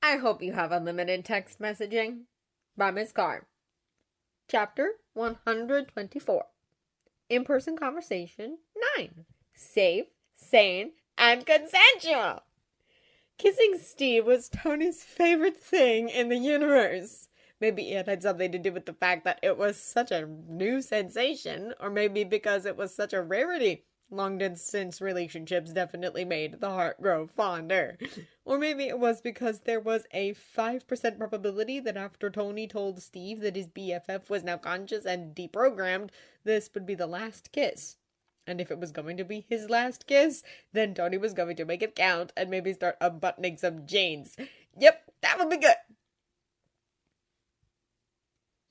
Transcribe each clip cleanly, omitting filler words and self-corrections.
I hope you have unlimited text messaging. By Miss Carr. Chapter 124. In-person conversation 9. Safe, sane, and consensual. Kissing Steve was Tony's favorite thing in the universe. Maybe it had something to do with the fact that it was such a new sensation, or maybe because it was such a rarity. Long-distance relationships definitely made the heart grow fonder. Or maybe it was because there was a 5% probability that after Tony told Steve that his BFF was now conscious and deprogrammed, this would be the last kiss. And if it was going to be his last kiss, then Tony was going to make it count and maybe start unbuttoning some chains. Yep, that would be good.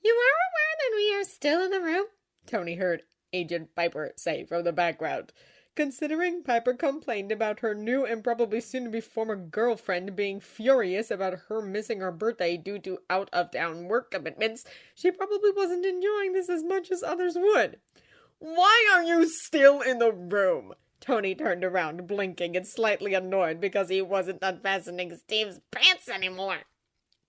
You are aware that we are still in the room? Tony heard Agent Piper say from the background. Considering Piper complained about her new and probably soon-to-be former girlfriend being furious about her missing her birthday due to out-of-town work commitments, she probably wasn't enjoying this as much as others would. Why are you still in the room? Tony turned around, blinking and slightly annoyed because he wasn't unfastening Steve's pants anymore.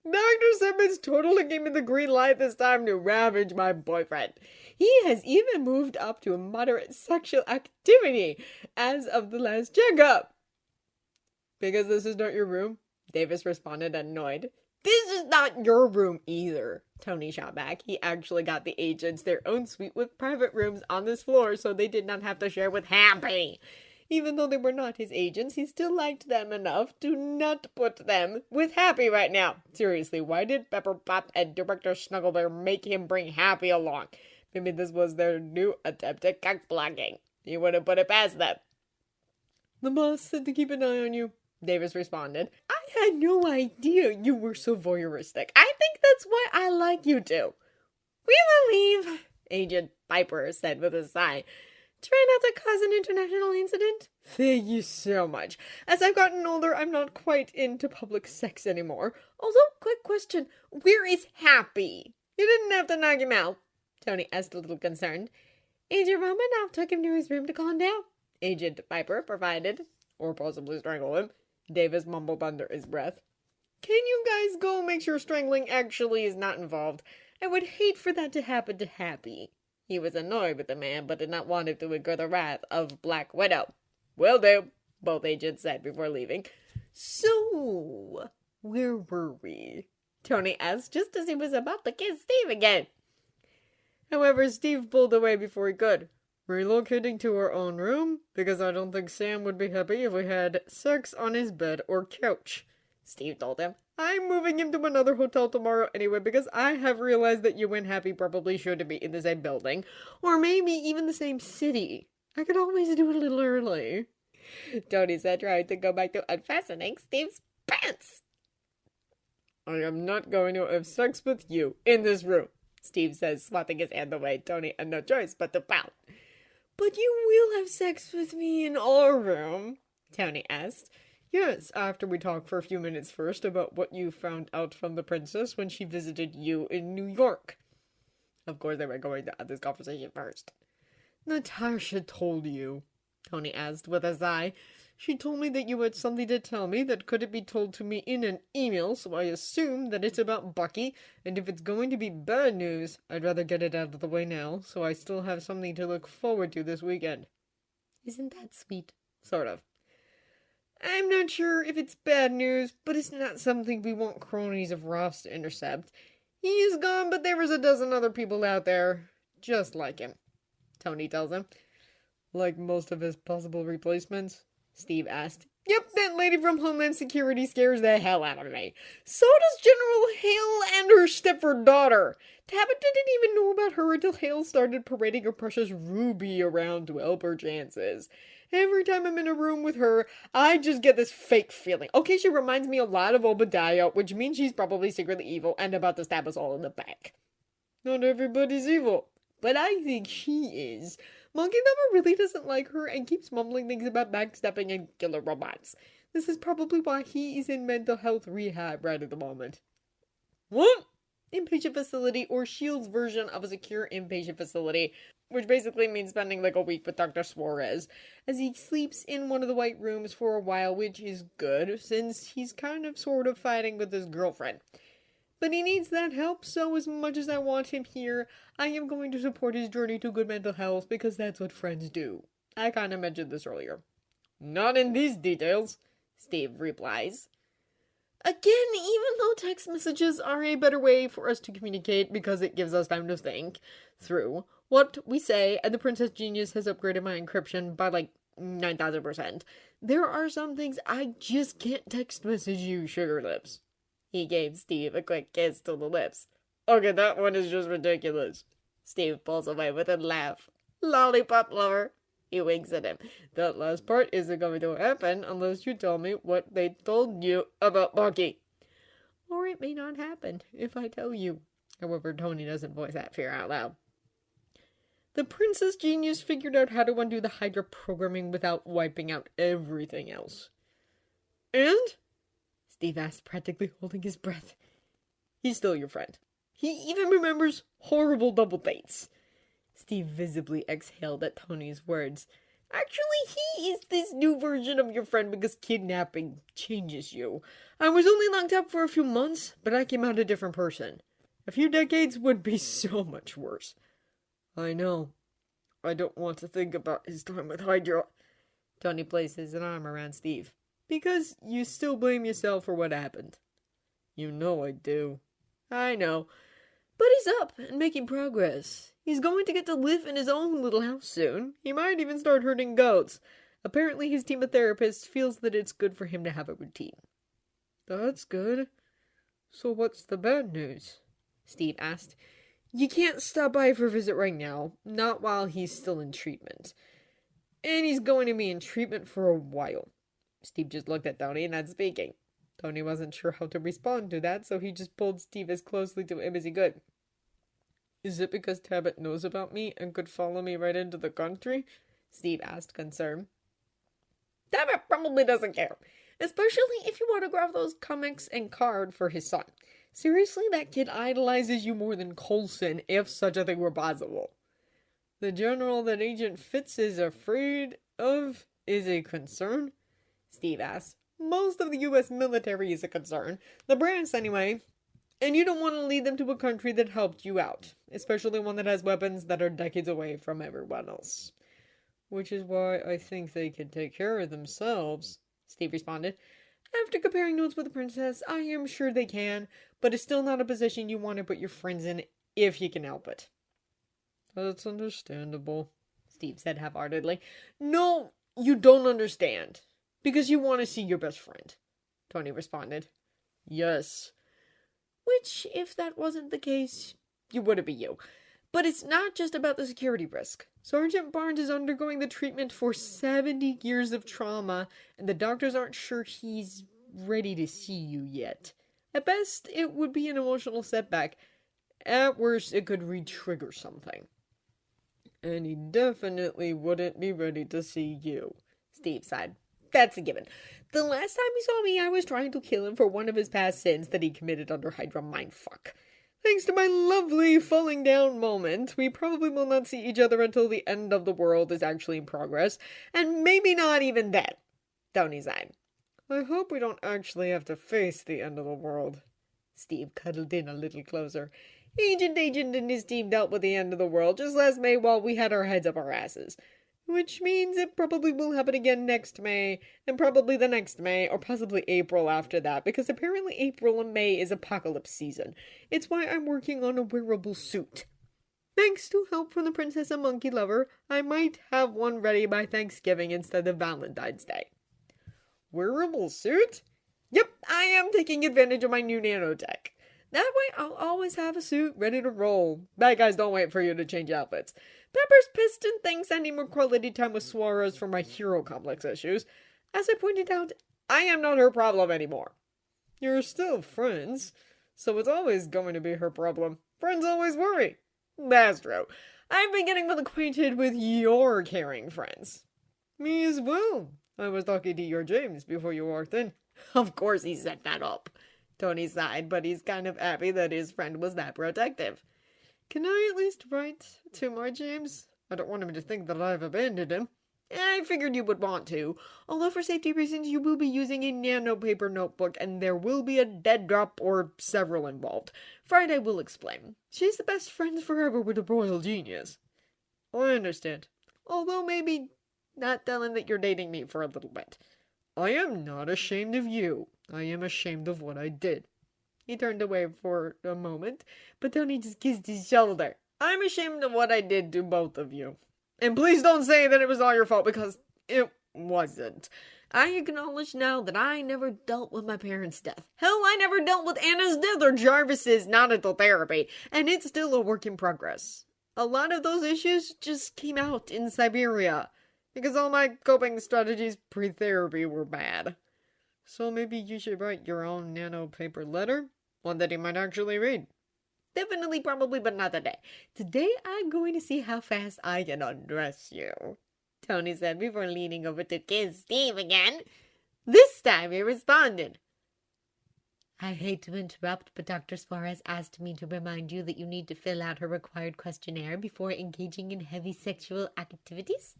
Dr. Simmons totally gave me the green light this time to ravage my boyfriend. He has even moved up to a moderate sexual activity as of the last checkup. Because this is not your room? Davis responded, annoyed. This is not your room either, Tony shot back. He actually got the agents their own suite with private rooms on this floor so they did not have to share with Happy. Even though they were not his agents, he still liked them enough to not put them with Happy right now. Seriously, why did Pepper Pop and Director Snugglebear make him bring Happy along? Maybe this was their new attempt at cock blocking. He wouldn't put it past them. The boss said to keep an eye on you, Davis responded. I had no idea you were so voyeuristic. I think that's why I like you two. We will leave, Agent Piper said with a sigh. Try not to cause an international incident. Thank you so much. As I've gotten older, I'm not quite into public sex anymore. Also, quick question. Where is Happy? You didn't have to knock him out, Tony asked, a little concerned. Agent Romanoff took him to his room to calm down, Agent Piper provided. Or possibly strangle him, Davis mumbled under his breath. Can you guys go make sure strangling actually is not involved? I would hate for that to happen to Happy. He was annoyed with the man, but did not want him to incur the wrath of Black Widow. Will do, both agents said before leaving. So, where were we? Tony asked just as he was about to kiss Steve again. However, Steve pulled away before he could. Relocating to our own room? Because I don't think Sam would be happy if we had sex on his bed or couch, Steve told him. I'm moving him to another hotel tomorrow anyway because I have realized that you and Happy probably should be in the same building. Or maybe even the same city. I could always do it a little early. Tony said, trying to go back to unfastening Steve's pants. I am not going to have sex with you in this room, Steve says, swatting his hand away. Tony had no choice but to pout. But you will have sex with me in our room, Tony asked. Yes, after we talk for a few minutes first about what you found out from the princess when she visited you in New York. Of course they were going to have this conversation first. Natasha told you, Tony asked with a sigh. She told me that you had something to tell me that couldn't be told to me in an email, so I assume that it's about Bucky, and if it's going to be bad news, I'd rather get it out of the way now, so I still have something to look forward to this weekend. Isn't that sweet? Sort of. I'm not sure if it's bad news, but it's not something we want cronies of Ross to intercept. He is gone, but there was a dozen other people out there just like him, Tony tells him. Like most of his possible replacements? Steve asked. Yep, that lady from Homeland Security scares the hell out of me. So does General Hale and her Stepford daughter. Tabitha didn't even know about her until Hale started parading her precious Ruby around to help her chances. Every time I'm in a room with her, I just get this fake feeling. Okay, she reminds me a lot of Obadiah, which means she's probably secretly evil and about to stab us all in the back. Not everybody's evil, but I think she is. Monkey Lover really doesn't like her and keeps mumbling things about backstepping and killer robots. This is probably why he is in mental health rehab right at the moment. What? inpatient facility, or S.H.I.E.L.D.'s version of a secure inpatient facility, which basically means spending like a week with Dr. Suarez, as he sleeps in one of the white rooms for a while, which is good, since he's kind of sort of fighting with his girlfriend. But he needs that help, so as much as I want him here, I am going to support his journey to good mental health, because that's what friends do. I kind of mentioned this earlier. Not in these details, Steve replies. Again, even though text messages are a better way for us to communicate because it gives us time to think through what we say, and the Princess Genius has upgraded my encryption by like 9,000%, there are some things I just can't text message you, sugar lips. He gave Steve a quick kiss to the lips. Okay, that one is just ridiculous. Steve pulls away with a laugh. Lollipop lover. He winks at him. That last part isn't going to happen unless you tell me what they told you about Bucky. Or it may not happen if I tell you. However, Tony doesn't voice that fear out loud. The Princess Genius figured out how to undo the Hydra programming without wiping out everything else. And? Steve asked, practically holding his breath. He's still your friend. He even remembers horrible double dates. Steve visibly exhaled at Tony's words. Actually, he is this new version of your friend because kidnapping changes you. I was only locked up for a few months, but I came out a different person. A few decades would be so much worse. I know. I don't want to think about his time with Hydra. Tony places an arm around Steve. Because you still blame yourself for what happened. You know I do. I know. But he's up and making progress. He's going to get to live in his own little house soon. He might even start herding goats. Apparently his team of therapists feels that it's good for him to have a routine. That's good. So what's the bad news? Steve asked. You can't stop by for a visit right now. Not while he's still in treatment. And he's going to be in treatment for a while. Steve just looked at Tony, not speaking. Tony wasn't sure how to respond to that, so he just pulled Steve as closely to him as he could. Is it because Tabit knows about me and could follow me right into the country? Steve asked, concerned. Tabit probably doesn't care, especially if you autograph those comics and card for his son. Seriously, that kid idolizes you more than Coulson, if such a thing were possible. The general that Agent Fitz is afraid of is a concern? Steve asked. Most of the U.S. military is a concern. The brass, anyway. And you don't want to lead them to a country that helped you out. Especially one that has weapons that are decades away from everyone else. Which is why I think they can take care of themselves, Steve responded. After comparing notes with the princess, I am sure they can, but it's still not a position you want to put your friends in if you can help it. That's understandable, Steve said half-heartedly. No, you don't understand. Because you want to see your best friend, Tony responded. Yes. Which, if that wasn't the case, you wouldn't be you. But it's not just about the security risk. Sergeant Barnes is undergoing the treatment for 70 years of trauma, and the doctors aren't sure he's ready to see you yet. At best, it would be an emotional setback. At worst, it could re-trigger something. And he definitely wouldn't be ready to see you, Steve sighed. That's a given. The last time he saw me, I was trying to kill him for one of his past sins that he committed under Hydra mindfuck. Thanks to my lovely falling down moment, we probably will not see each other until the end of the world is actually in progress, and maybe not even then, Tony sighed. I hope we don't actually have to face the end of the world. Steve cuddled in a little closer. Agent and his team dealt with the end of the world just last May while we had our heads up our asses. Which means it probably will happen again next May, and probably the next May, or possibly April after that, because apparently April and May is apocalypse season. It's why I'm working on a wearable suit. Thanks to help from the Princess and Monkey Lover, I might have one ready by Thanksgiving instead of Valentine's Day. Wearable suit? Yep, I am taking advantage of my new nanotech. That way I'll always have a suit ready to roll. Bad guys don't wait for you to change outfits. Pepper's pissed and thinks I need more quality time with Suarez for my hero complex issues. As I pointed out, I am not her problem anymore. You're still friends, so it's always going to be her problem. Friends always worry. That's true. I've been getting well acquainted with your caring friends. Me as well. I was talking to your James before you walked in. Of course he set that up, Tony sighed, but he's kind of happy that his friend was that protective. Can I at least write to my James? I don't want him to think that I've abandoned him. I figured you would want to, although for safety reasons you will be using a nano paper notebook and there will be a dead drop or several involved. Friday will explain. She's the best friend forever with a royal genius. I understand. Although maybe not telling that you're dating me for a little bit. I am not ashamed of you. I am ashamed of what I did. He turned away for a moment, but then he just kissed his shoulder. I'm ashamed of what I did to both of you. And please don't say that it was all your fault, because it wasn't. I acknowledge now that I never dealt with my parents' death. Hell, I never dealt with Anna's death or Jarvis's, not until therapy, and it's still a work in progress. A lot of those issues just came out in Siberia, because all my coping strategies pre-therapy were bad. So maybe you should write your own nano paper letter, one that he might actually read. Definitely, probably, but not today. Today, I'm going to see how fast I can undress you, Tony said before leaning over to kiss Steve again. This time, he responded. I hate to interrupt, but Dr. Suarez asked me to remind you that you need to fill out her required questionnaire before engaging in heavy sexual activities.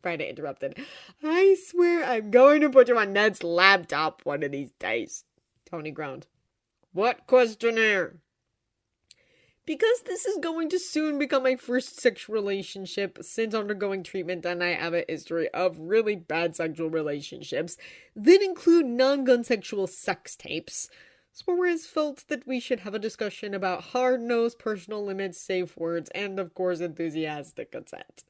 Friday interrupted. I swear I'm going to put you on Ned's laptop one of these days, Tony groaned. What questionnaire? Because this is going to soon become my first sexual relationship since undergoing treatment, and I have a history of really bad sexual relationships that include non-gun sexual sex tapes. Suarez felt that we should have a discussion about hard-nosed personal limits, safe words, and of course enthusiastic consent.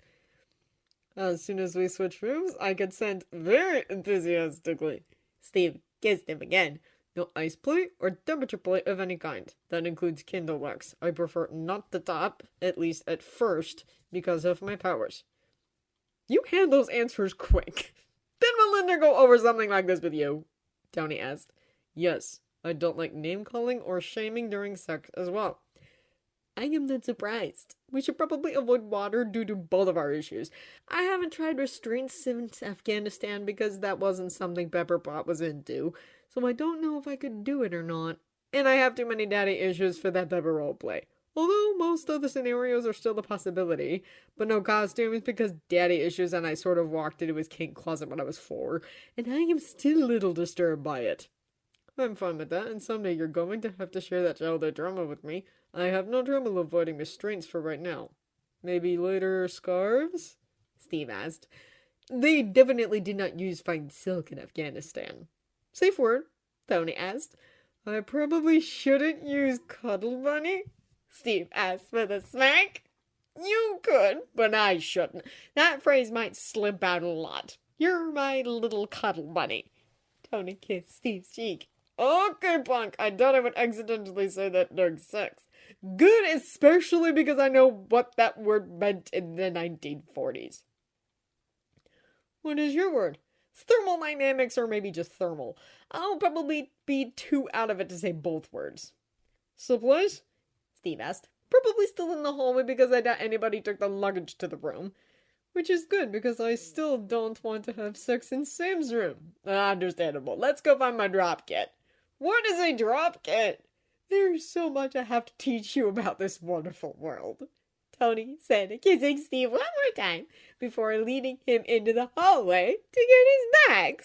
As soon as we switch rooms, I consent very enthusiastically. Steve kissed him again. No ice plate or temperature plate of any kind. That includes Kindle wax. I prefer not the top, at least at first, because of my powers. You hand those answers quick. Did Melinda go over something like this with you? Tony asked. Yes, I don't like name-calling or shaming during sex as well. I am not surprised. We should probably avoid water due to both of our issues. I haven't tried restraints since Afghanistan because that wasn't something Pepperpot was into, so I don't know if I could do it or not. And I have too many daddy issues for that type of roleplay. Although most of the scenarios are still a possibility, but no costumes because daddy issues and I sort of walked into his kink closet when I was 4, and I am still a little disturbed by it. I'm fine with that, and someday you're going to have to share that childhood drama with me. I have no trouble avoiding restraints for right now. Maybe later scarves? Steve asked. They definitely did not use fine silk in Afghanistan. Safe word? Tony asked. I probably shouldn't use Cuddle Bunny? Steve asked with a smirk. You could, but I shouldn't. That phrase might slip out a lot. You're my little Cuddle Bunny. Tony kissed Steve's cheek. Okay, punk, I doubt I would accidentally say that during sex. Good, especially because I know what that word meant in the 1940s. What is your word? Thermodynamics or maybe just thermal. I'll probably be too out of it to say both words. Supplies? Steve asked. Probably still in the hallway because I doubt anybody took the luggage to the room. Which is good because I still don't want to have sex in Sam's room. Understandable. Let's go find my drop kit. What is a drop kit? There's so much I have to teach you about this wonderful world, Tony said, kissing Steve one more time before leading him into the hallway to get his bags.